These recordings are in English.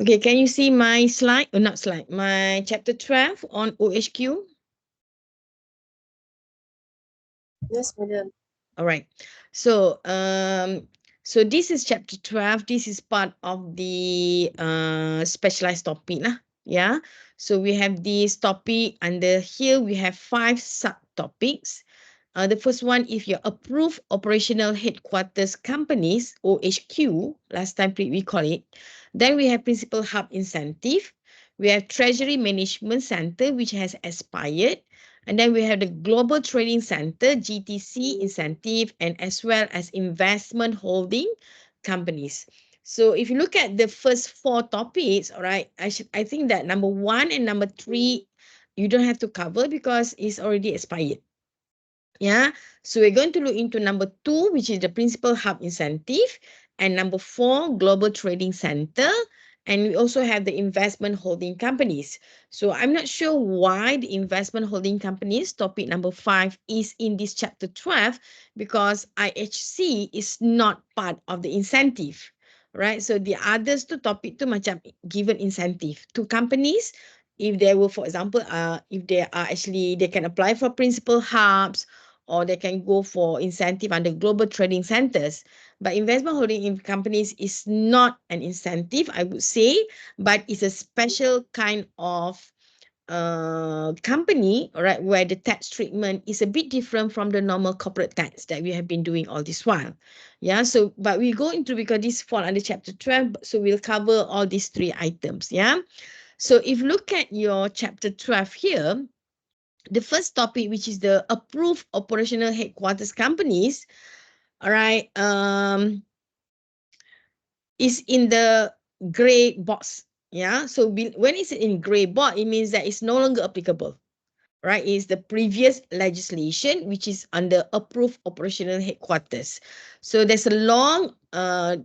Okay, can you see my slide? Or not slide, my chapter 12 on OHQ? Yes, madam. All right. So this is chapter 12. This is part of the specialized topic lah. Yeah. So we have this topic under here. We have 5 subtopics. The first one, if you're approved operational headquarters companies, OHQ, last time we call it. Then we have Principal Hub Incentive. We have Treasury Management Center, which has expired. And then we have the Global Trading Center, GTC incentive, and as well as investment holding companies. So if you look at the first 4 topics, all right, I think that number 1 and number 3, you don't have to cover because it's already expired. Yeah, so we're going to look into number 2, which is the Principal Hub Incentive, and number 4, Global Trading Center. And we also have the investment holding companies. So I'm not sure why the investment holding companies, topic number 5, is in this chapter 12, because IHC is not part of the incentive, right? So the others to topic to macam given incentive to companies. If they will, for example, if they are actually, they can apply for principal hubs, or they can go for incentive under global trading centers. But investment holding in companies is not an incentive, I would say, but it's a special kind of company, all right, where the tax treatment is a bit different from the normal corporate tax that we have been doing all this while. Yeah, so but we go into, because this fall under chapter 12, so we'll cover all these 3 items. Yeah, so if you look at your chapter 12 here, the first topic, which is the approved operational headquarters companies, all right, is in the gray box. Yeah, so when it's in gray box, it means that it's no longer applicable, right? It's the previous legislation, which is under approved operational headquarters. So there's a long um,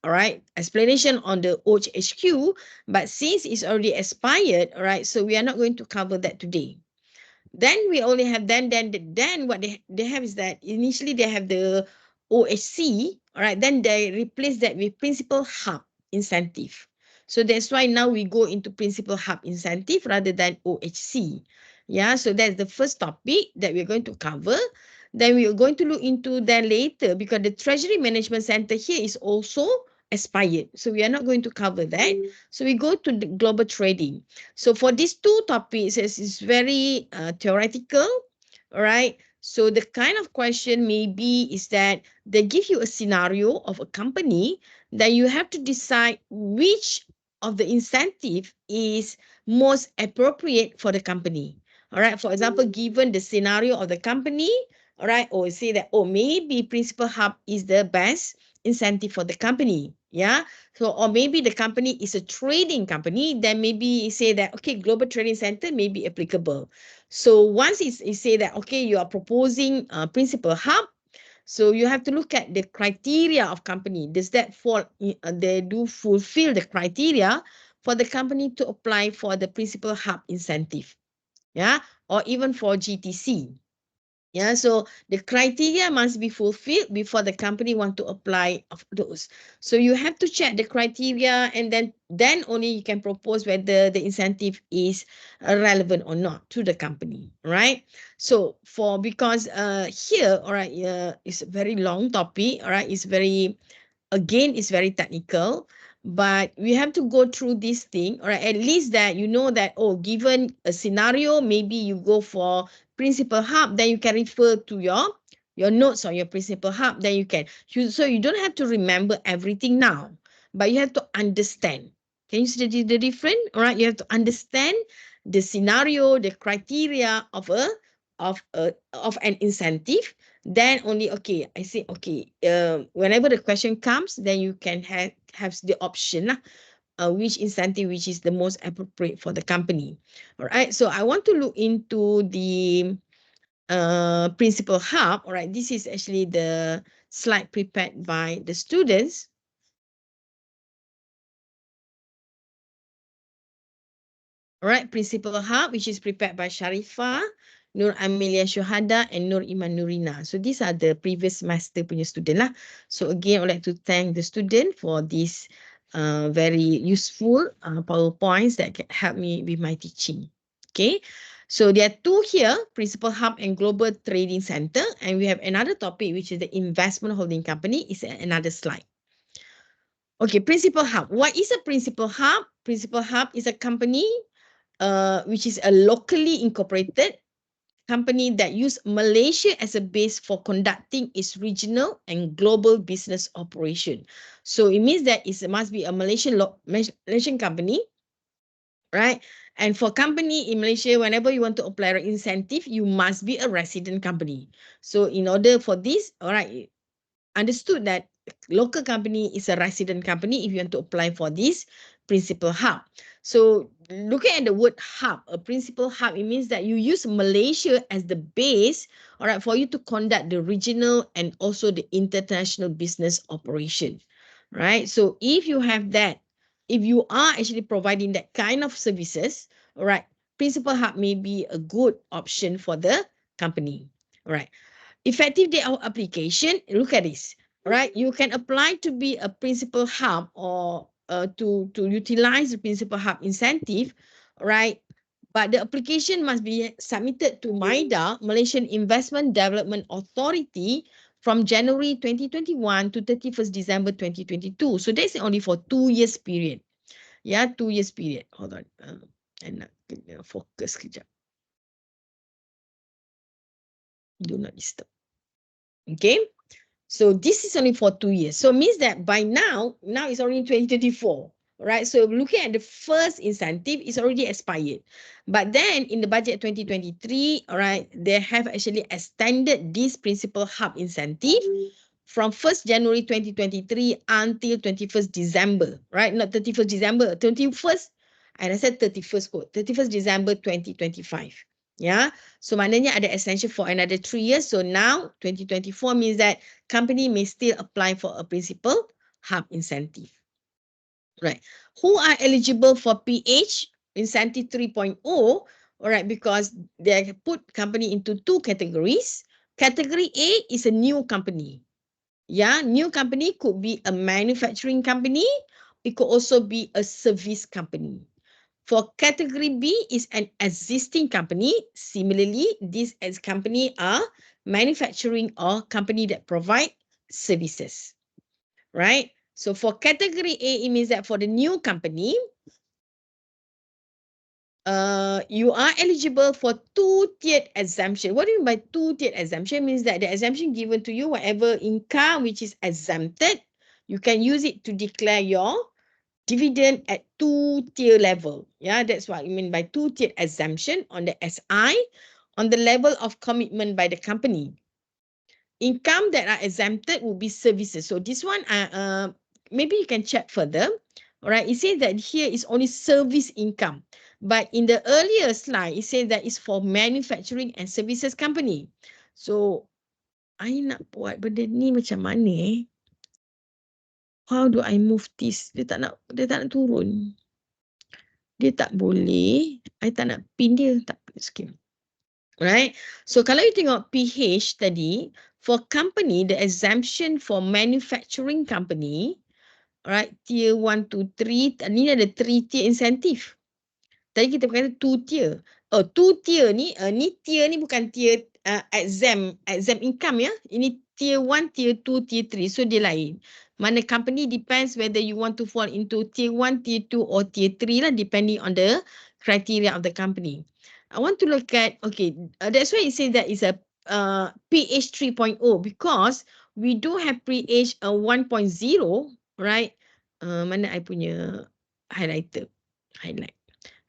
all right, explanation on the OHQ, but since it's already expired, all right, so we are not going to cover that today. Then we only have then what they have is that initially they have the OHC, all right, then they replace that with Principal Hub Incentive. So that's why now we go into Principal Hub Incentive rather than OHC. Yeah, so that's the first topic that we're going to cover. Then we are going to look into that later, because the Treasury Management Center here is also expired. So we are not going to cover that. So we go to the global trading. So for these 2 topics, it's very theoretical, all right? So the kind of question maybe is that they give you a scenario of a company that you have to decide which of the incentive is most appropriate for the company. All right, for example, given the scenario of the company, all right, or say that, oh, maybe Principal Hub is the best incentive for the company. Yeah, so, or maybe the company is a trading company, then maybe say that, okay, Global Trading Center may be applicable. So once it's say that, okay, you are proposing Principal Hub, so you have to look at the criteria of company. Does that fall, they do fulfill the criteria for the company to apply for the Principal Hub incentive? Yeah, or even for GTC. Yeah, so the criteria must be fulfilled before the company want to apply of those. So you have to check the criteria, and then only you can propose whether the incentive is relevant or not to the company, right? So because here, all right, it's a very long topic, all right, it's very, again, it's very technical, but we have to go through this thing, all right, at least that you know that, oh, given a scenario, maybe you go for Principal Hub, then you can refer to your notes on your Principal Hub, then so you don't have to remember everything now, but you have to understand. Can you see the difference? All right, you have to understand the scenario, the criteria of an incentive. Then only, okay, I say, okay, whenever the question comes, then you can have the option which incentive which is the most appropriate for the company. All right, so I want to look into the Principal Hub. All right, this is actually the slide prepared by the students. All right, Principal Hub, which is prepared by Sharifah, Nur Amelia Shuhada, and Nur Iman Nurina. So these are the previous semester punya student lah. So again, I would like to thank the student for this very useful PowerPoints that can help me with my teaching. Okay, so there are two here, Principal Hub and Global Trading Center, and we have another topic, which is the investment holding company. Is another slide. Okay, Principal Hub. What is a Principal Hub? Principal Hub is a company which is a locally incorporated company that use Malaysia as a base for conducting its regional and global business operation. So it means that it must be a Malaysian company, right? And for company in Malaysia, whenever you want to apply an incentive, you must be a resident company. So in order for this, all right, understood that local company is a resident company if you want to apply for this principal hub. So looking at the word hub, a principal hub, it means that you use Malaysia as the base, all right, for you to conduct the regional and also the international business operation, right? So if you have that, if you are actually providing that kind of services, all right, principal hub may be a good option for the company, all right. Effective date of application, look at this, right? You can apply to be a principal hub or to utilize the principal hub incentive, right? But the application must be submitted to MIDA, Malaysian Investment Development Authority, from January 2021 to 31st December 2022. So that's only for 2 years period. Yeah, 2 years period. Hold on. And focus kejap. Do not disturb. Okay. So this is only for 2 years. So it means that by now it's already 2024, right? So looking at the first incentive, it's already expired. But then in the budget 2023, all right, they have actually extended this principal hub incentive from 1st January 2023 until 21st December, right? Not 31st December, 21st, and I said 31st quote, 31st December 2025. Yeah, so maknanya ada extension for another 3 years. So now 2024 means that company may still apply for a principal hub incentive. Right. Who are eligible for PH incentive 3.0? All right, because they put company into two categories. Category A is a new company. Yeah, new company could be a manufacturing company. It could also be a service company. For category B is an existing company. Similarly, these as company are manufacturing or company that provide services, right? So for category A, it means that for the new company, you are eligible for two-tiered exemption. What do you mean by two-tiered exemption? Means that the exemption given to you, whatever income which is exempted, you can use it to declare your dividend at two-tier level. Yeah, that's what I mean by two-tiered exemption on the SI, on the level of commitment by the company. Income that are exempted will be services. So this one, maybe you can check further. All right, it says that here is only service income. But in the earlier slide, it says that it's for manufacturing and services company. So, I nak buat benda ni macam mana How do I move this? Dia tak nak turun. Dia tak boleh. I tak nak pin dia. Tak, sikit. Right? So kalau you tengok PH tadi, for company, the exemption for manufacturing company, right, tier 1 to 3, ni ada 3 tier incentive. Tadi kita kata 2 tier. Oh, 2 tier ni, ni tier ni bukan tier exempt income ya. Ini tier 1, tier 2, tier 3. So dia lain. Mana company depends whether you want to fall into tier 1, tier 2 or tier 3 lah, depending on the criteria of the company. I want to look at, okay, that's why it says that it's a PH 3.0 because we do have PH 1.0, right? Mana I punya highlighter? Highlight.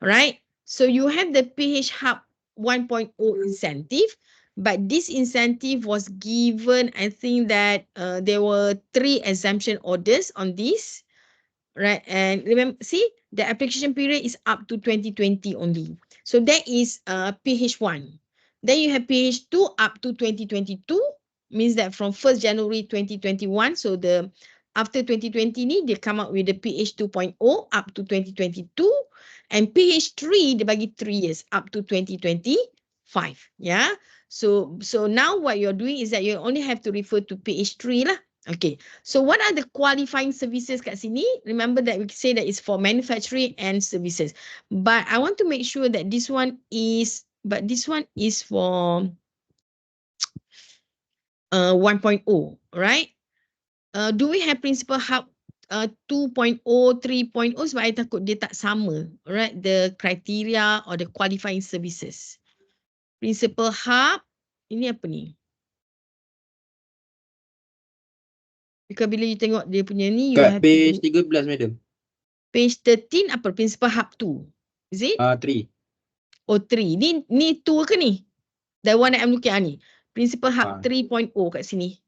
Right? So you have the PH Hub 1.0 incentive, but this incentive was given, I think that there were 3 exemption orders on this, right? And remember, see, the application period is up to 2020 only. So that is PH1. Then you have PH2 up to 2022, means that from 1st January 2021, so the after 2020 ni, they come up with the PH 2.0 up to 2022, and PH3 they bagi 3 years up to 2025. Yeah. So now what you're doing is that you only have to refer to PH3 lah. Okay, so what are the qualifying services kat sini? Remember that we say that it's for manufacturing and services. But I want to make sure that this one is for 1.0, right? Do we have Principal Hub 2.0, 3.0? Sebab I takut dia tak sama, right? The criteria or the qualifying services. Principal Hub, ini apa ni? Because bila you tengok dia punya ni, you Kat have page to, 13, madam. page 13 apa? Principal Hub 2. Is it? 3. Oh, 3. Ni 2 ke ni? The one that I'm looking at ni. Principal Hub 3.0 kat sini.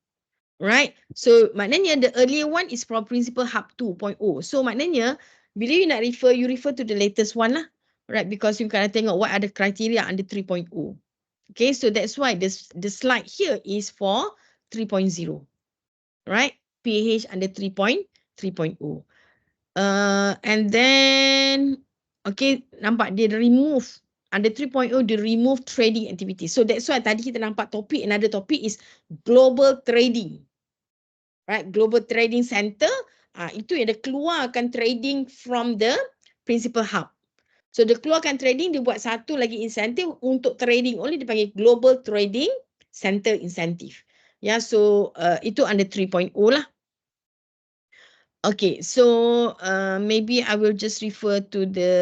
Right? So, maknanya the earlier one is from Principal Hub 2.0. So, maknanya, bila you nak refer, you refer to the latest one lah. Right? Because you kena tengok what are the criteria under 3.0. Okay, so that's why the slide here is for 3.0. Right? PH under 3.0. And then, okay, nampak dia remove. Under 3.0, dia remove trading activity. So that's why tadi kita nampak topik, another topic is global trading. Right, global trading center, itu yang dia keluarkan trading from the principal hub. So dia keluarkan trading, dia buat satu lagi insentif untuk trading only, dia panggil global trading center incentive. Ya, so itu under 3.0 lah. Okay, so maybe I will just refer to the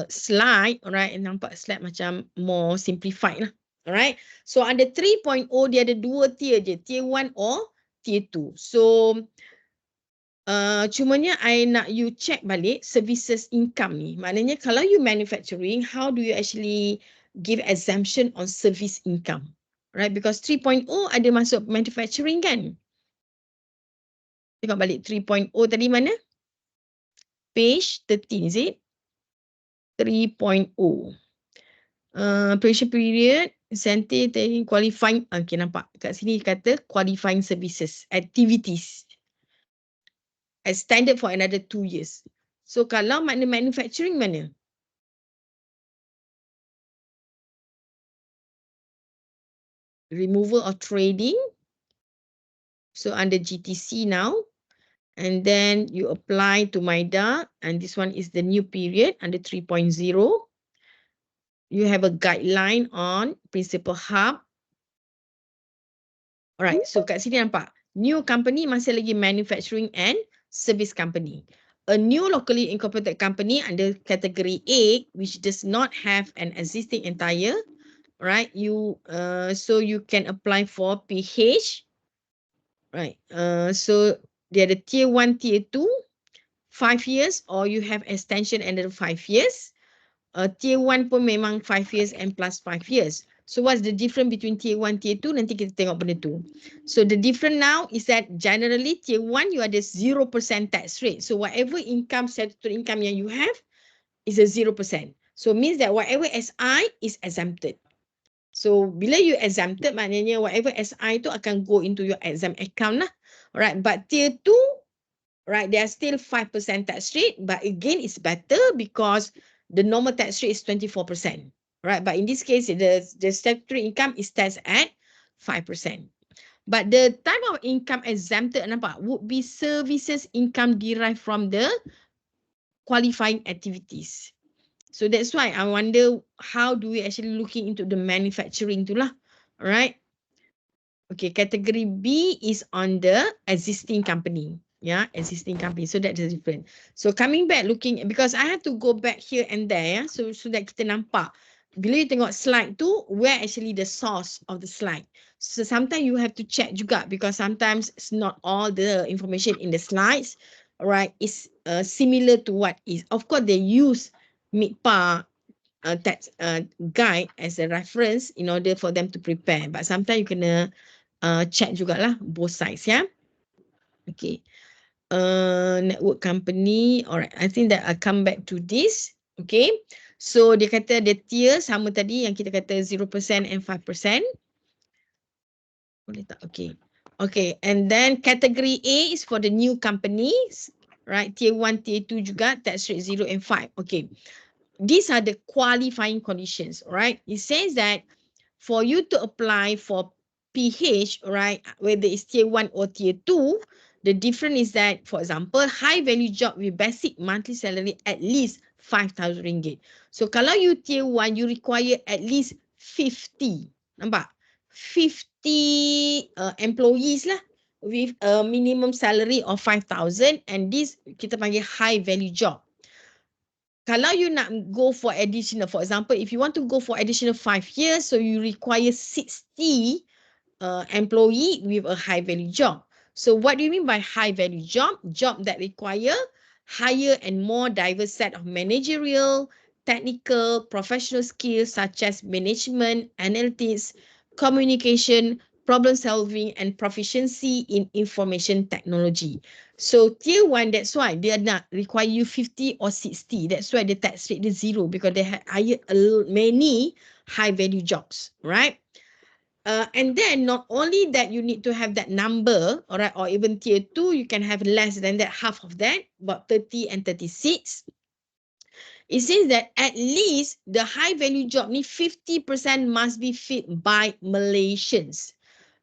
slide, alright? Nampak slide macam more simplified lah, alright? So under 3.0 dia ada dua tier je, tier 1 or tier 2. So cumanya I nak you check balik services income ni. Maknanya kalau you manufacturing, how do you actually give exemption on service income? Right, because 3.0 ada masuk manufacturing kan? Tengok balik 3.0 tadi mana? Page 13, is it? 3.0. Operation period, incentive, qualifying. Okay, nampak. Kat sini kata qualifying services, activities. Extended for another 2 years. So, kalau makna manufacturing mana? Removal of trading. So, under GTC now. And then you apply to MIDA. And this one is the new period under 3.0. You have a guideline on Principal Hub. Alright, so kat sini nampak. New company masih lagi manufacturing and service company. A new locally incorporated company under category A, which does not have an existing entire, right? So you can apply for PH, right? So they are the tier 1, tier 2, 5 years, or you have extension another 5 years. Tier 1 pun memang 5 years and plus 5 years. So what's the difference between tier 1, tier 2? Nanti kita tengok benda tu. So the difference now is that generally tier 1 you ada 0% tax rate. So whatever income, statutory income yang you have is a 0%. So means that whatever SI is exempted. So bila you exempted, maknanya whatever SI tu akan go into your exempt account lah. Alright, but tier 2, right, there are still 5% tax rate, but again it's better because the normal tax rate is 24%. Right, but in this case, the statutory income is taxed at 5%. But the type of income exempted, nampak, would be services income derived from the qualifying activities. So that's why I wonder how do we actually looking into the manufacturing tu lah. Alright. Okay, category B is on the existing company. Yeah, existing company. So that's different. So coming back looking, because I have to go back here and there, yeah, so that kita nampak. Bila you tengok slide tu, where actually the source of the slide. So sometimes you have to check juga because sometimes it's not all the information in the slides, right, is similar to what is. Of course, they use MIPA tax guide as a reference in order for them to prepare. But sometimes you kena check jugalah both sides, yeah. Okay. Network company. Alright, I think that I'll come back to this. Okay. So dia kata dia tier sama tadi yang kita kata 0% and 5%. Boleh tak? Okay. Okay, and then category A is for the new companies. Right, tier 1, tier 2 juga, tax rate 0 and 5. Okay. These are the qualifying conditions, right? It says that for you to apply for PH, right, whether it's tier 1 or tier 2, the difference is that, for example, high value job with basic monthly salary at least 5,000 ringgit. So kalau you tier 1, you require at least 50. Nampak? 50 employees lah with a minimum salary of 5,000, and this kita panggil high value job. Kalau you nak go for additional, for example, if you want to go for additional 5 years, so you require 60 employee with a high value job. So what do you mean by high value job? Job that require higher and more diverse set of managerial, technical, professional skills such as management, analytics, communication, problem solving, and proficiency in information technology. So tier 1, that's why they not require you 50 or 60. That's why the tax rate is 0, because they hire many high value jobs, right? And then not only that, you need to have that number, all right, or even tier 2, you can have less than that, half of that, about 30 and 36. It says that at least the high value job need 50% must be filled by Malaysians,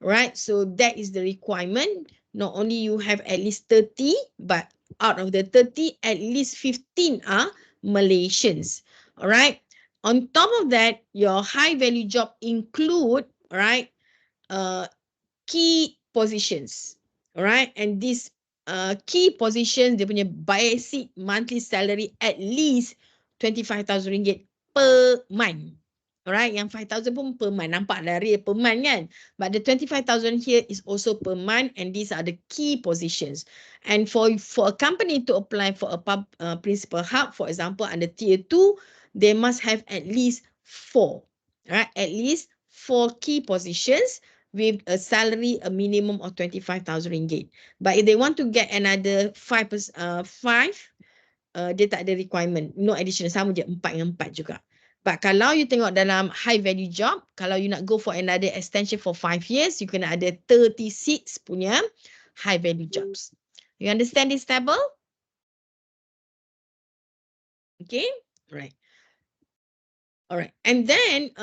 right? So that is the requirement. Not only you have at least 30, but out of the 30, at least 15 are Malaysians, all right? On top of that, your high value job include, right, key positions, all right? And these key positions, dia punya basic monthly salary at least 25,000 ringgit per month. Alright, yang 5,000 pun per month. Nampak dari per month kan? But the 25,000 here is also per month, and these are the key positions. And for a company to apply for a Principal Hub, for example, under tier 2, they must have at least 4. Right? At least 4 key positions with a salary, a minimum of 25,000 ringgit. But if they want to get another 5, dia tak ada requirement. No additional, sama je 4 dengan 4 juga. But kalau you tengok dalam high value job, kalau you nak go for another extension for 5 years, you kena ada 36 punya high value jobs. You understand this table? Okay, right. Alright, and then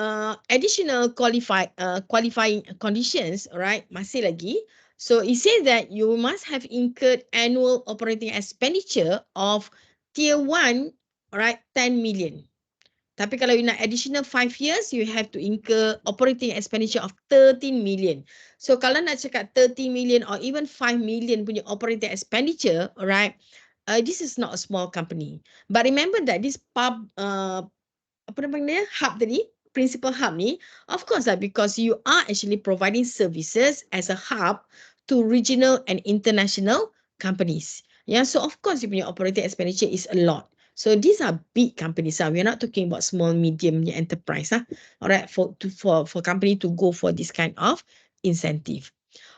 additional qualifying conditions, alright, masih lagi. So it says that you must have incurred annual operating expenditure of tier 1, alright, 10 million. Tapi kalau you nak additional 5 years, you have to incur operating expenditure of 13 million. So kalau nak cakap 30 million or even 5 million punya operating expenditure, alright, this is not a small company. But remember that this apa namanya, hub tadi, Principal Hub ni, of course lah, because you are actually providing services as a hub to regional and international companies. Yeah, so of course, you punya operating expenditure is a lot. So these are big companies. We're not talking about small, medium enterprise. All right, for company to go for this kind of incentive.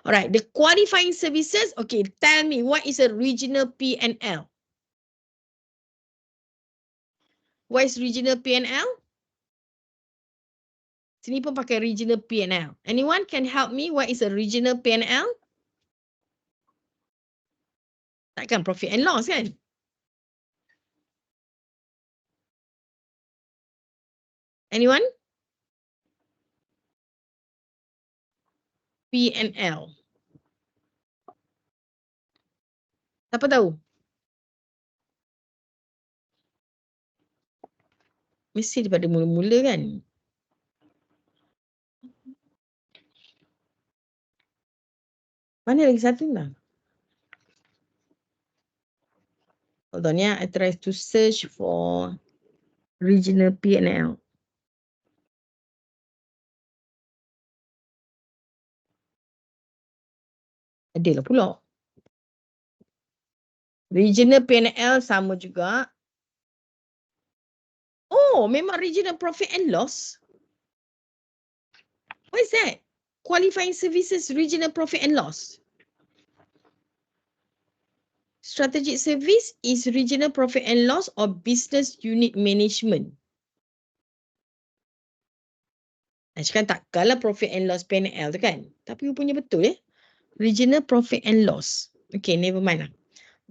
All right, the qualifying services. Okay, tell me, what is a regional P&L? What is regional P&L? Sini pun pakai regional P&L. Anyone can help me? What is a regional P&L? Takkan profit and loss kan? Anyone? P&L. Siapa tahu? Mesti daripada mula-mula kan? Mana lagi satu lah? Hold on ya, I try to search for regional P&L. Adalah pula. Regional P&L sama juga. Oh, memang regional profit and loss. What is that? Qualifying services, regional profit and loss. Strategic service is regional profit and loss or business unit management. Cakap tak, kalau profit and loss P&L tu kan. Tapi punya betul regional profit and loss. Okay, never mind lah.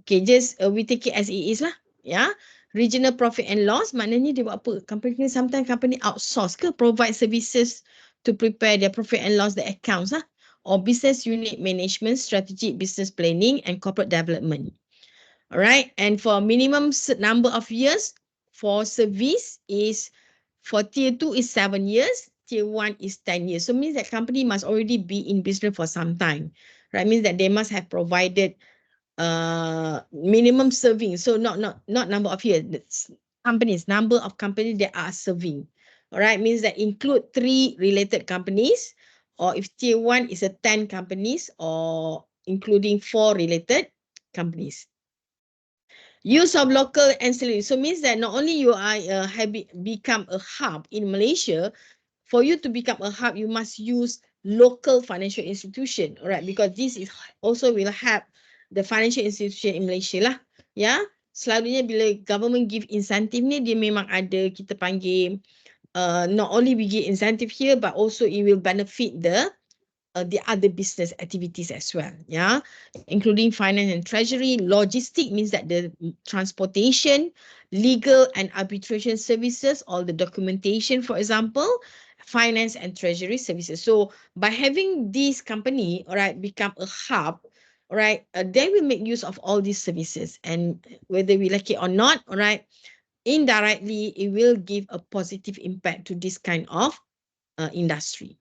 Okay, just we take it as it is lah. Ya, regional profit and loss maknanya dia buat apa? Sometimes company outsource ke provide services to prepare their profit and loss the accounts lah. or business unit management, strategic business planning, and corporate development. All right. And for minimum number of years for service is for tier 2 is 7 years, tier 1 is 10 years. So means that company must already be in business for some time. Right? Means that they must have provided minimum serving. So not number of years, companies, number of companies that are serving. All right, means that include 3 related companies, or if tier 1 is a 10 companies, or including 4 related companies. Use of local ancillary. So means that not only you are become a hub in Malaysia, for you to become a hub, you must use local financial institution. All right, because this is also will help the financial institution in Malaysia lah. Ya, selalunya bila government give incentive ni, dia memang ada kita panggil not only we give incentive here, but also it will benefit the other business activities as well, yeah, including finance and treasury. Logistic means that the transportation, legal and arbitration services, all the documentation, for example, finance and treasury services. So by having this company, all right, become a hub, all right, they will make use of all these services, and whether we like it or not, all right, indirectly it will give a positive impact to this kind of industry.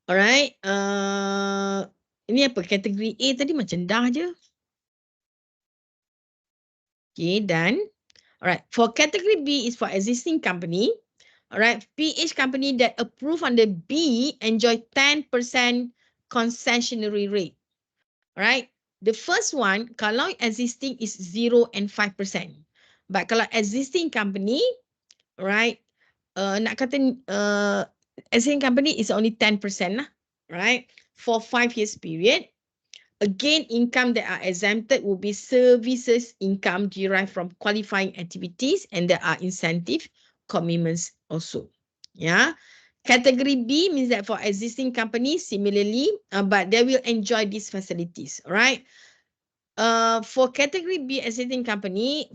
Alright, ini apa? Kategori A tadi macam dah je. Okay, done. Alright, for category B is for existing company. Alright, PH company that approved under B enjoy 10% concessionary rate. Alright, the first one, kalau existing is 0 and 5%. But kalau existing company, right, nak kata existing company is only 10% lah, right, for 5 years period. Again, income that are exempted will be services income derived from qualifying activities, and there are incentive commitments also. Yeah. Category B means that for existing companies, similarly, but they will enjoy these facilities, right? For category B existing company,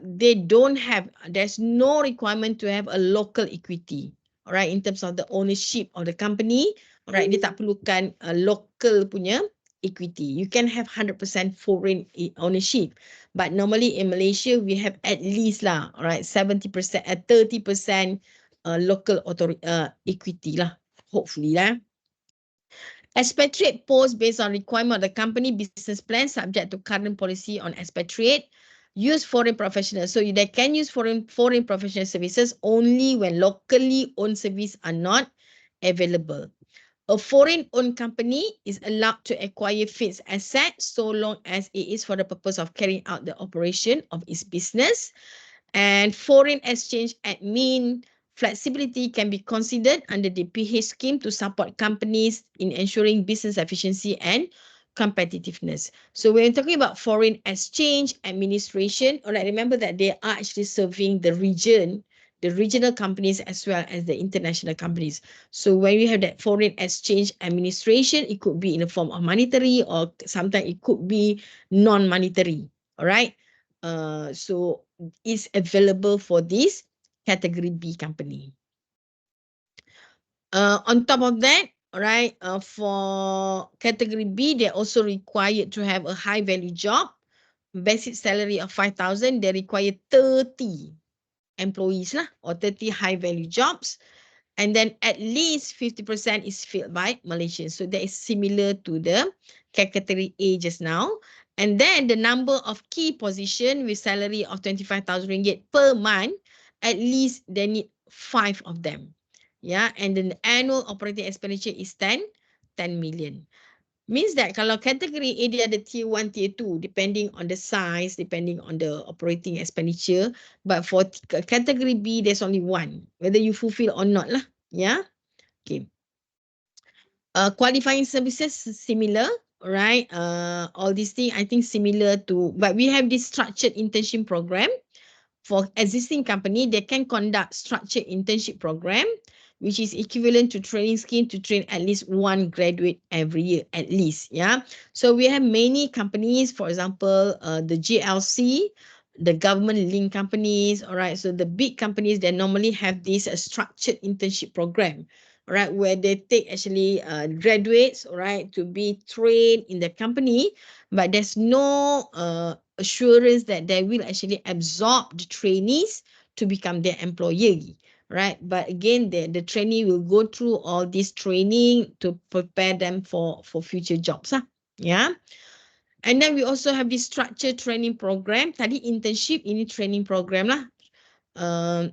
they don't have, there's no requirement to have a local equity, all right, in terms of the ownership of the company, all right, dia tak perlukan local punya equity. You can have 100% foreign ownership, but normally in Malaysia we have at least lah, all right, 70%, 30% local equity lah, hopefully lah. Expatriate post based on requirement of the company business plan subject to current policy on expatriate. Use foreign professionals. So they can use foreign professional services only when locally owned service are not available. A foreign-owned company is allowed to acquire fixed assets so long as it is for the purpose of carrying out the operation of its business. And foreign exchange admin flexibility can be considered under the PH scheme to support companies in ensuring business efficiency and competitiveness. So when we're talking about foreign exchange administration, all right, remember that they are actually serving the region, the regional companies as well as the international companies. So when we have that foreign exchange administration, it could be in the form of monetary, or sometimes it could be non-monetary. All right. So it's available for this category B company. On top of that, all right, for category B, they're also required to have a high value job, basic salary of 5,000. They require 30 employees lah, or 30 high value jobs. And then at least 50% is filled by Malaysians. So that is similar to the category A just now. And then the number of key position with salary of 25,000 ringgit per month, at least they need 5 of them. Yeah, and then the annual operating expenditure is 10 million. Means that kalau category A dia ada tier 1, tier 2, depending on the size, depending on the operating expenditure. But for category B, there's only one, whether you fulfill or not lah. Yeah. Okay. Qualifying services similar, right? All these things I think similar to, but we have this structured internship program. For existing company, they can conduct structured internship program, which is equivalent to training scheme to train at least one graduate every year, at least. Yeah. So we have many companies, for example, the GLC, the government linked companies. All right. So the big companies, they normally have this structured internship program. right, where they take actually graduates, right, to be trained in the company, but there's no assurance that they will actually absorb the trainees to become their employee, right? But again, the trainee will go through all this training to prepare them for future jobs, yeah. And then we also have this structured training program. Tadi internship, ini training program lah. Um,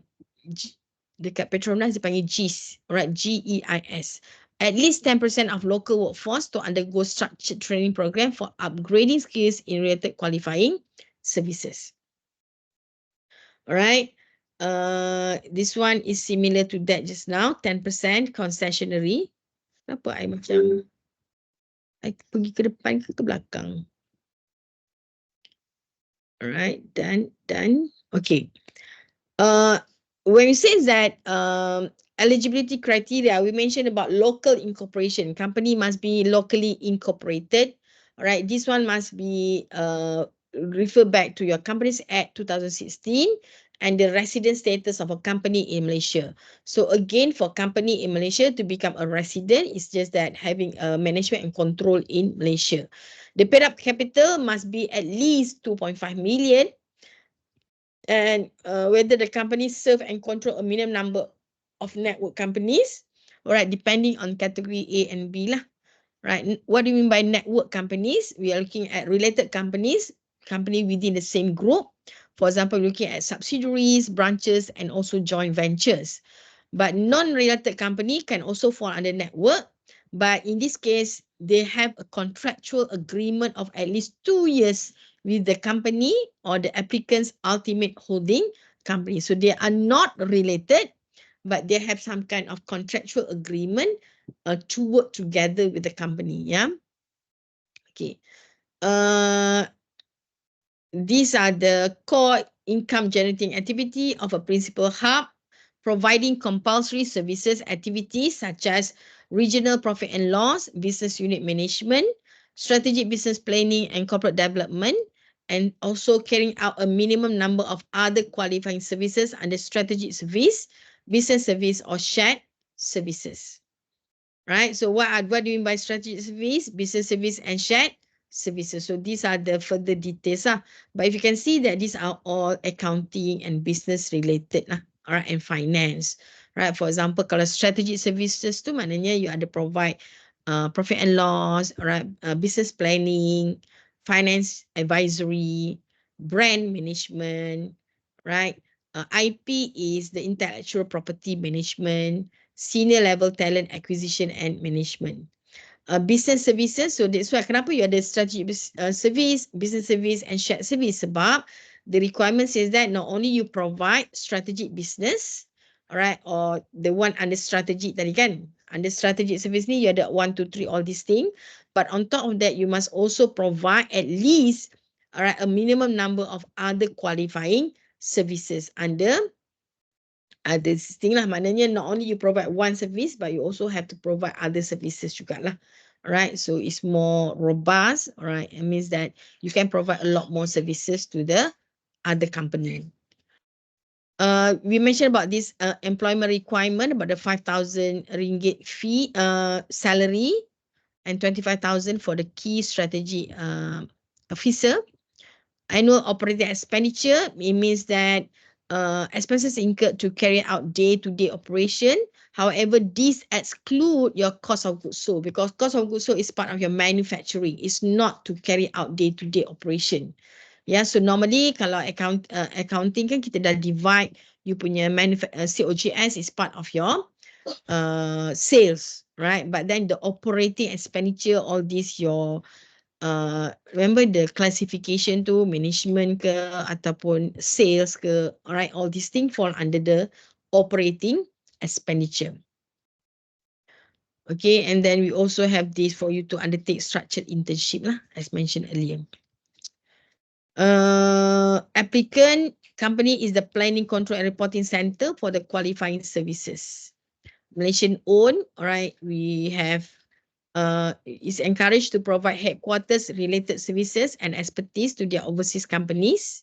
dekat Petronas dia panggil GEIS, alright, GEIS. At least 10% of local workforce to undergo structured training program for upgrading skills in related qualifying services. Alright, this one is similar to that just now, 10% concessionary. Kenapa I macam, I pergi ke depan ke belakang? Alright, done. Okay. When you say that eligibility criteria, we mentioned about local incorporation. Company must be locally incorporated. All right, this one must be refer back to your Companies Act 2016 and the resident status of a company in Malaysia. So again, for company in Malaysia to become a resident, it's just that having a management and control in Malaysia. The paid up capital must be at least 2.5 million. And whether the company serve and control a minimum number of network companies, all right, depending on category A and B lah, right? What do you mean by network companies? We are looking at related companies, company within the same group. For example, looking at subsidiaries, branches, and also joint ventures. But non-related company can also fall under network. But in this case, they have a contractual agreement of at least 2 years with the company or the applicant's ultimate holding company. So they are not related, but they have some kind of contractual agreement to work together with the company. Yeah. Okay. These are the core income generating activity of a principal hub, providing compulsory services activities such as regional profit and loss, business unit management, strategic business planning and corporate development, and also carrying out a minimum number of other qualifying services under strategic service, business service, or shared services. Right? So what do you mean by strategic service, business service, and shared services? So these are the further details. But if you can see that these are all accounting and business related, all right, and finance. Right? For example, kalau strategic services tu maknanya you ada provide profit and loss, all right, business planning, finance advisory, brand management, right? IP is the intellectual property management, senior level talent acquisition and management. Business services, so that's why kenapa you ada strategic service, business service and shared service, sebab the requirement says that not only you provide strategic business, alright, or the one under strategic tadi kan, under strategic service ni you ada 1, 2, 3 all these things, but on top of that you must also provide at least, alright, a minimum number of other qualifying services under this thing lah. Maknanya not only you provide one service, but you also have to provide other services juga lah. Alright, so it's more robust. Alright, it means that you can provide a lot more services to the other company. We mentioned about this employment requirement, about the 5,000 ringgit fee salary and 25,000 for the key strategy officer. Annual operating expenditure, it means that expenses incurred to carry out day-to-day operation. However, these exclude your cost of goods sold, because cost of goods sold is part of your manufacturing. It's not to carry out day-to-day operation. Yeah, so normally kalau accounting kan kita dah divide you punya COGS is part of your sales, right? But then the operating expenditure, all this your remember the classification tu management ke ataupun sales ke, alright, all these things fall under the operating expenditure. Okay, and then we also have this for you to undertake structured internship lah, as mentioned earlier. Applicant company is the planning, control and reporting center for the qualifying services. Malaysian owned, alright, we have is encouraged to provide headquarters related services and expertise to their overseas companies.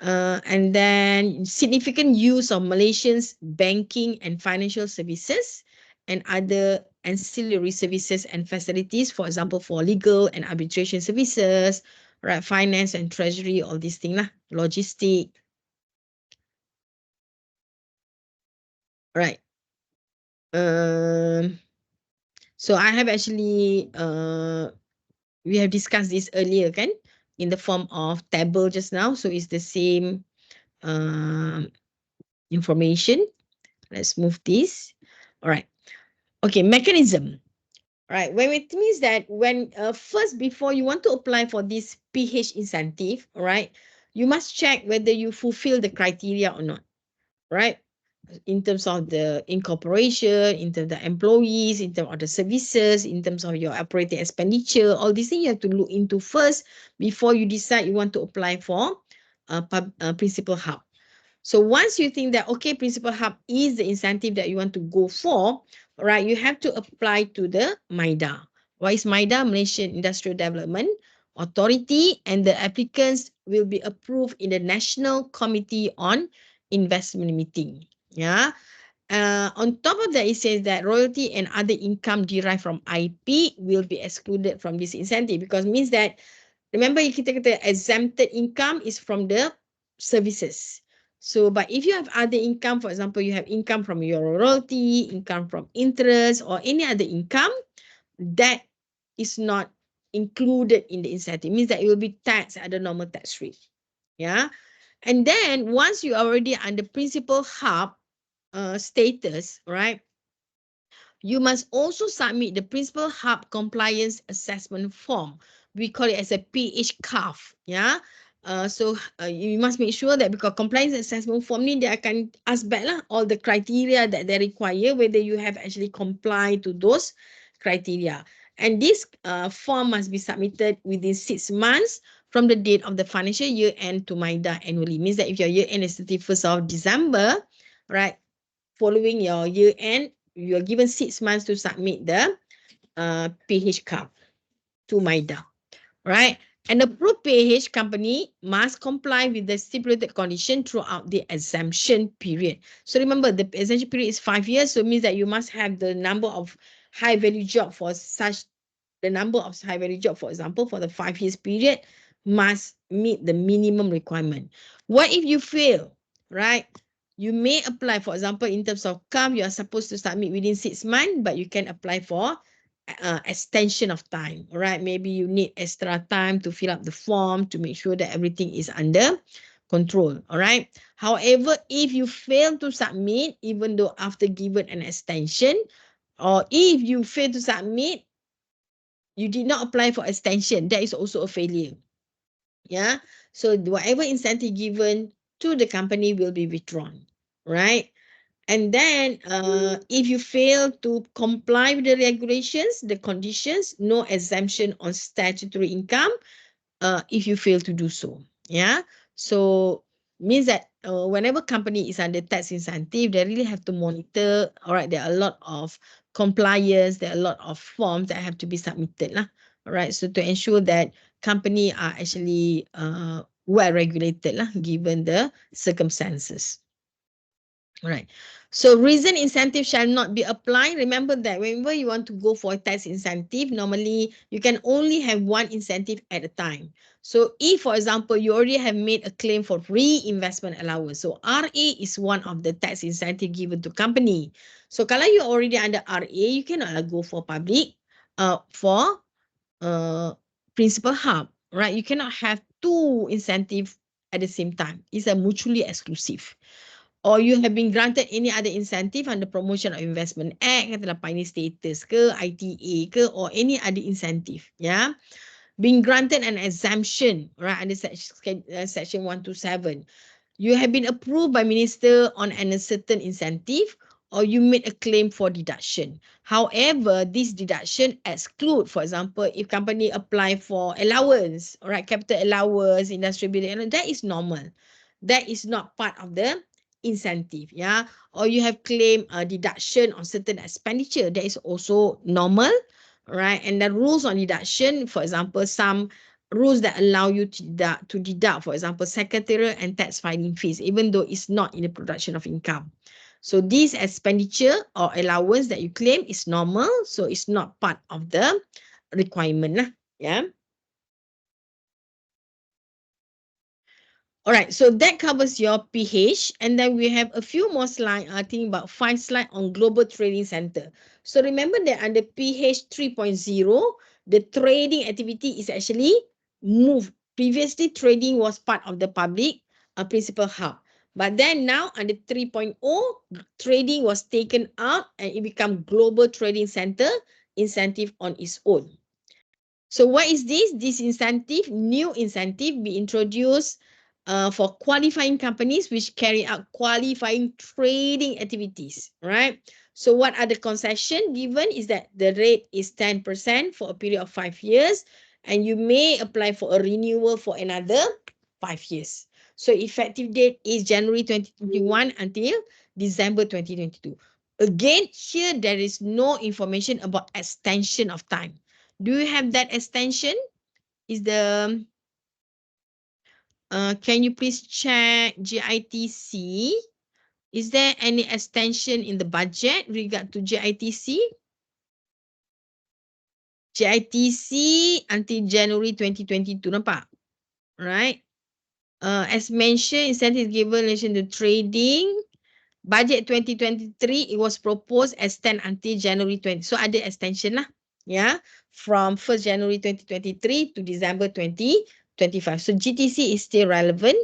And then significant use of Malaysians banking and financial services and other ancillary services and facilities, for example, for legal and arbitration services, right, finance and treasury, all these things lah, logistic. Right. So I have actually we have discussed this earlier, kan, in the form of table just now. So it's the same information. Let's move this. All right. Okay, mechanism. Right. When it means that when first, before you want to apply for this PH incentive, all right, you must check whether you fulfill the criteria or not. Right. In terms of the incorporation, in terms of the employees, in terms of the services, in terms of your operating expenditure, all these things you have to look into first before you decide you want to apply for Principal Hub. So once you think that, okay, Principal Hub is the incentive that you want to go for, right, you have to apply to the MIDA. What is MIDA? Malaysian Industrial Development Authority, and the applicants will be approved in the National Committee on Investment meeting. Yeah. On top of that, it says that royalty and other income derived from IP will be excluded from this incentive, because it means that, remember, kita kata exempted income is from the services. So, but if you have other income, for example, you have income from your royalty, income from interest, or any other income, that is not included in the incentive. It means that it will be taxed at the normal tax rate. Yeah. And then once you are already under Principal Hub status, right, you must also submit the Principal Hub Compliance Assessment Form. We call it as a PH-CAF. Yeah. You must make sure that, because compliance assessment form ni, dia akan ask back lah all the criteria that they require, whether you have actually complied to those criteria. And this form must be submitted within 6 months from the date of the financial year end to MIDA annually. Means that if your year end is 31st of December, right, following your year end, you are given 6 months to submit the PH card to MIDA, right? An approved PH company must comply with the stipulated condition throughout the exemption period. So remember, the exemption period is 5 years, so it means that you must have the number of high value job for such, the number of high value job, for example, for the 5 years period must meet the minimum requirement. What if you fail, right? You may apply, for example, in terms of CAF, you are supposed to submit within 6 months, but you can apply for extension of time. All right, maybe you need extra time to fill up the form to make sure that everything is under control. All right. However, if you fail to submit, even though after given an extension, or if you fail to submit, you did not apply for extension, that is also a failure. Yeah. So whatever incentive given to the company will be withdrawn. Right. And then if you fail to comply with the regulations, the conditions, no exemption on statutory income if you fail to do so. Yeah. So means that whenever company is under tax incentive, they really have to monitor. All right. There are a lot of compliance. There are a lot of forms that have to be submitted. Lah. All right. So to ensure that company are actually well regulated lah, given the circumstances. All right. So reason incentive shall not be applied. Remember that whenever you want to go for a tax incentive, normally you can only have one incentive at a time. So if, for example, you already have made a claim for reinvestment allowance, so RA is one of the tax incentive given to company. So kalau you already under RA, you cannot go for public for Principal Hub, right? You cannot have two incentive at the same time. It's a mutually exclusive. Or you have been granted any other incentive under Promotion of Investment Act, katalah pioneer status ke, ITA ke, or any other incentive, yeah. Being granted an exemption, right, under section 127. You have been approved by minister on a certain incentive, or you made a claim for deduction. However, this deduction exclude, for example, if company apply for allowance, all right, capital allowance, industrial building, that is normal. That is not part of the incentive, yeah. Or you have claimed a deduction on certain expenditure, that is also normal, right? And the rules on deduction, for example, some rules that allow you to deduct, for example, secretarial and tax filing fees, even though it's not in the production of income. So this expenditure or allowance that you claim is normal, so it's not part of the requirement lah. Yeah. All right, so that covers your PH, and then we have a few more slides, I think about 5 slides on Global Trading Center. So remember that under PH 3.0, the trading activity is actually moved. Previously, trading was part of the public Principal Hub. But then now under 3.0, trading was taken out and it become Global Trading Center incentive on its own. So what is this? This incentive, new incentive, be introduced for qualifying companies which carry out qualifying trading activities, right? So what are the concession given is that the rate is 10% for a period of 5 years, and you may apply for a renewal for another 5 years. So effective date is January 2021 until December 2022. Again, here there is no information about extension of time. Do you have that extension? Is the can you please check GITC? Is there any extension in the budget regard to GITC? GITC until January 2022, nampak? Right? As mentioned, incentive given in relation to trading. Budget 2023, it was proposed extend until January 20. So ada extension lah. Yeah. From 1st January 2023 to December 2025. So GTC is still relevant,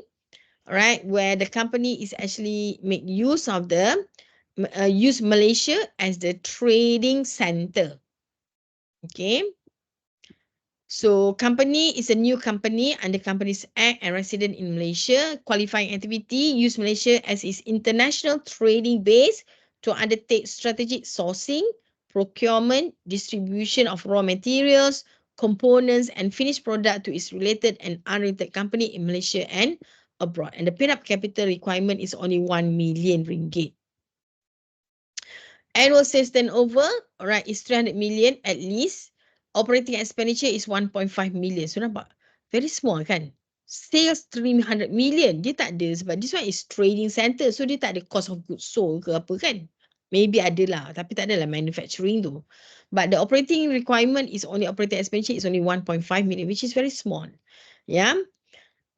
right? Where the company is actually make use of the use Malaysia as the trading center. Okay. So company is a new company under Companies Act and resident in Malaysia. Qualifying activity use Malaysia as its international trading base to undertake strategic sourcing, procurement, distribution of raw materials, components and finished product to its related and unrelated company in Malaysia and abroad. And the paid-up capital requirement is only 1 million ringgit. Annual sales turnover, all right, is 300 million at least. Operating expenditure is 1.5 million. So nampak? Very small kan? Sales 300 million. Dia tak ada sebab this one is trading center. So dia tak ada cost of goods sold ke apa kan? Maybe ada lah. Tapi tak ada lah manufacturing tu. But the operating requirement is only operating expenditure is only 1.5 million, which is very small. Yeah.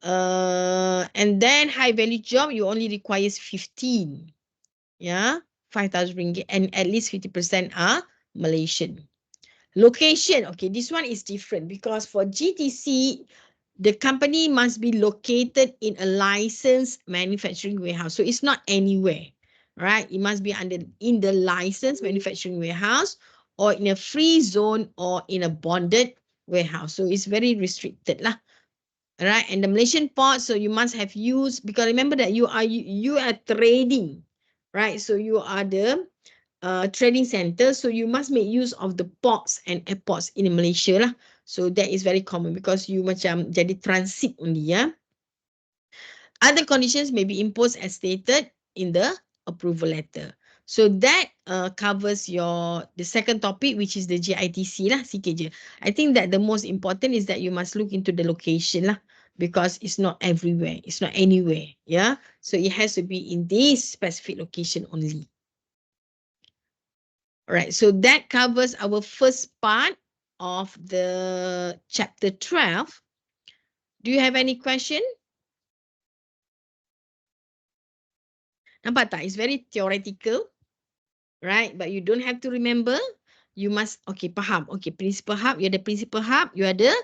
And then high value job, you only requires 15. Yeah. 5,000 ringgit and at least 50% are Malaysian. Location, okay, this one is different because for GTC, the company must be located in a licensed manufacturing warehouse. So it's not anywhere, right? It must be in the licensed manufacturing warehouse or in a free zone or in a bonded warehouse. So it's very restricted lah. Right, and the Malaysian port, so you must have used, because remember that you are trading, right? So you are the trading center, so you must make use of the ports and airports in Malaysia lah. So that is very common because you macam jadi transit only, yeah. Other conditions may be imposed as stated in the approval letter. So that covers the second topic, which is the GITC lah, sikit je. I think that the most important is that you must look into the location lah, because it's not everywhere, it's not anywhere, yeah. So it has to be in this specific location only. All right, so that covers our first part of the chapter 12. Do you have any question? Nampak tak? It's very theoretical, right? But you don't have to remember. You must, okay, faham. Okay, Principal Hub, you're the Principal Hub, you are the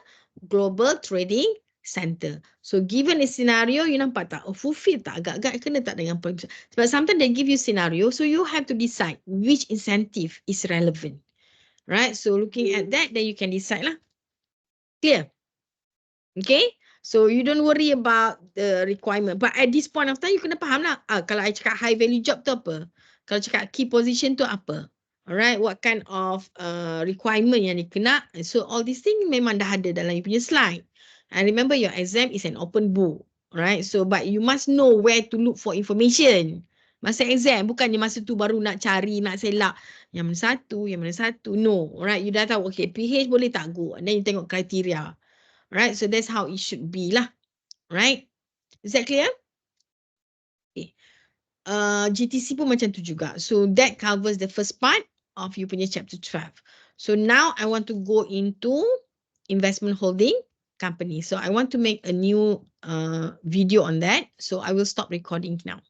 Global Trading Center. So given a scenario, you nampak tak? Oh, fulfill tak? Agak-agak kena tak dengan point? But sometimes they give you scenario, so you have to decide which incentive is relevant, right? So looking at that, then you can decide lah. Clear? Okay? So you don't worry about the requirement. But at this point of time, you kena faham lah. Kalau I cakap high value job tu apa? Kalau cakap key position tu apa? Alright, what kind of requirement yang dia kena? So all these things memang dah ada dalam you punya slide. And remember your exam is an open book. Right? So but you must know where to look for information. Masa exam, bukannya masa tu baru nak cari, nak selak. Yang mana satu. No. Alright, you dah tahu, okay, PH boleh tak go? And then you tengok kriteria. Right, so that's how it should be lah. Right, is that clear? Okay. GTC pun macam tu juga. So that covers the first part of you punya chapter 12. So now I want to go into investment holding company. So I want to make a new video on that. So I will stop recording now.